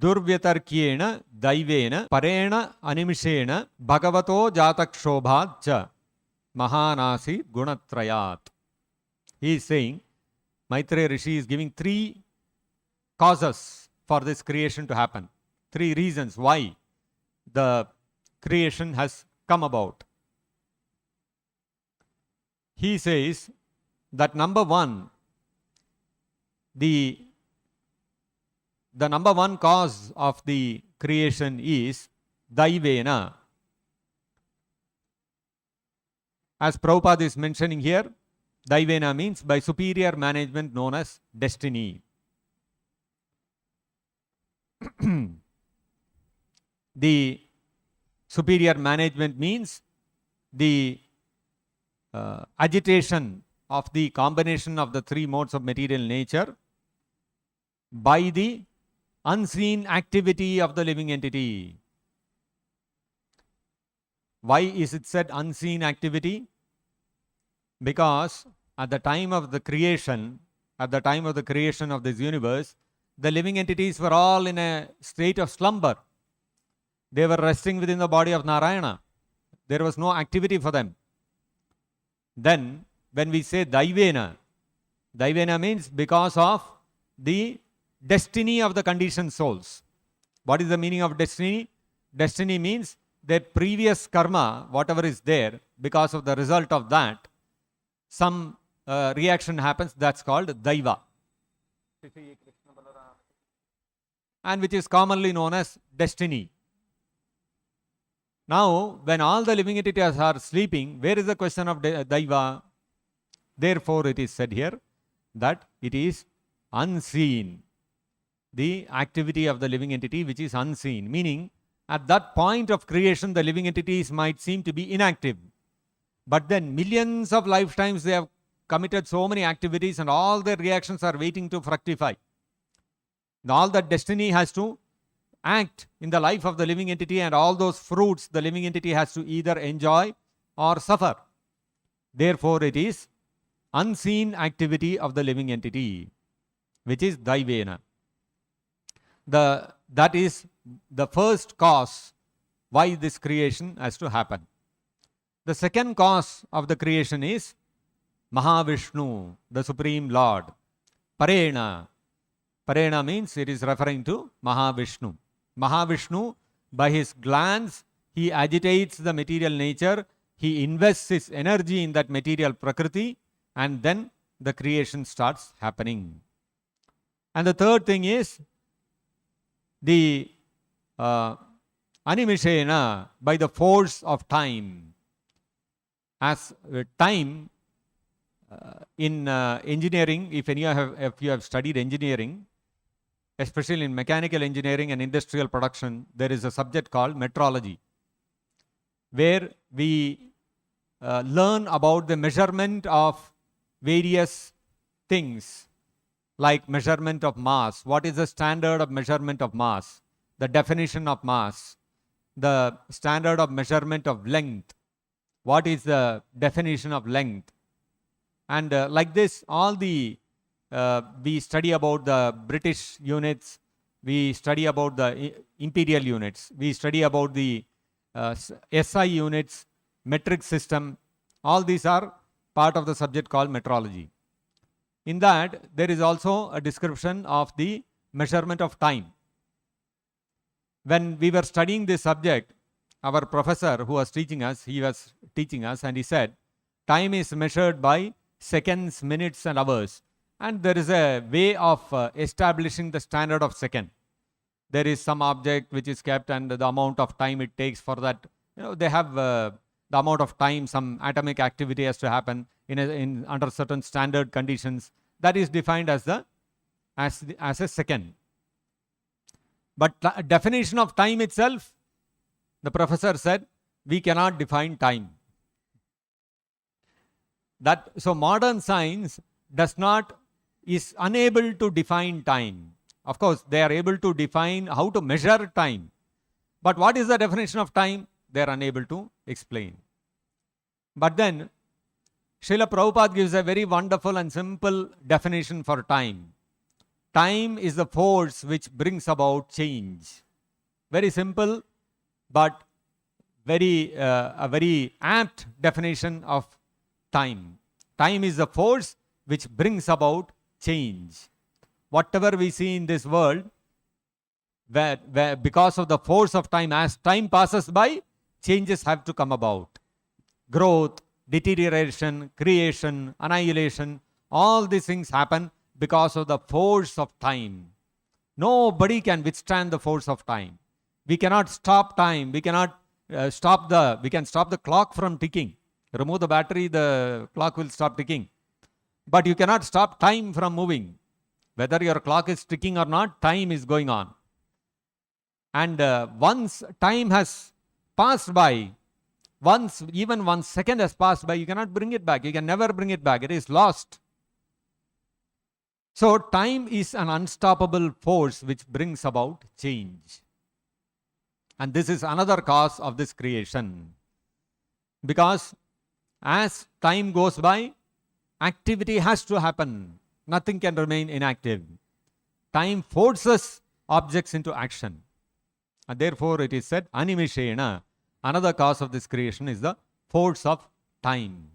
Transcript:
durvyatarkyena daivena parena animishena bhagavato jatakshobhat cha mahanasi gunatrayat. He is saying, Maitreya Rishi is giving 3 causes for this creation to happen. 3 reasons why the creation has come about. He says that number 1, the number 1 cause of the creation is Daivena. As Prabhupada is mentioning here, Daivena means by superior management known as destiny. The superior management means the agitation of the combination of the 3 modes of material nature by the unseen activity of the living entity. Why is it said unseen activity? Because at the time of the creation of this universe, the living entities were all in a state of slumber. They were resting within the body of Narayana. There was no activity for them. Then, when we say Daivena, Daivena means because of the destiny of the conditioned souls. What is the meaning of destiny? Destiny means that previous karma, whatever is there, because of the result of that, some reaction happens, that's called Daiva. And which is commonly known as destiny. Now, when all the living entities are sleeping, where is the question of Daiva? Therefore, it is said here that it is unseen. The activity of the living entity which is unseen. Meaning, at that point of creation, the living entities might seem to be inactive. But then millions of lifetimes they have committed so many activities and all their reactions are waiting to fructify. All that destiny has to act in the life of the living entity, and all those fruits the living entity has to either enjoy or suffer. Therefore, it is unseen activity of the living entity, which is Daivena. That is the first cause why this creation has to happen. The second cause of the creation is Mahavishnu, the Supreme Lord. Parena. Parena means it is referring to Mahavishnu. Mahavishnu, by his glance, he agitates the material nature, he invests his energy in that material prakriti, and then the creation starts happening. And the third thing is the animishena, by the force of time. As time in engineering, if you have studied engineering, especially in mechanical engineering and industrial production, there is a subject called metrology, where we learn about the measurement of various things, like measurement of mass. What is the standard of measurement of mass? The definition of mass. The standard of measurement of length. What is the definition of length? And like this, all the we study about the British units, we study about the imperial units, we study about the SI units, metric system. All these are part of the subject called metrology. In that, there is also a description of the measurement of time. When we were studying this subject, our professor who was teaching us, and he said, time is measured by seconds, minutes and hours. And there is a way of establishing the standard of second. There is some object which is kept and the amount of time it takes for that. They have the amount of time, some atomic activity has to happen under certain standard conditions. That is defined as a second. But definition of time itself, the professor said, we cannot define time. So modern science is unable to define time. Of course, they are able to define how to measure time. But what is the definition of time? They are unable to explain. But then, Srila Prabhupada gives a very wonderful and simple definition for time. time is the force which brings about change. Very simple, but a very apt definition of time. Time is the force which brings about change. Whatever we see in this world, where because of the force of time, as time passes by, changes have to come about. Growth, deterioration, creation, annihilation, all these things happen because of the force of time. Nobody can withstand the force of time. We cannot stop time. We cannot we can stop the clock from ticking. Remove the battery, the clock will stop ticking. But you cannot stop time from moving. Whether your clock is ticking or not, time is going on. And once time has passed by, even 1 second has passed by, you cannot bring it back. You can never bring it back. It is lost. So time is an unstoppable force which brings about change. And this is another cause of this creation. Because as time goes by, activity has to happen. Nothing can remain inactive. Time forces objects into action. And therefore it is said, animishena, another cause of this creation is the force of time.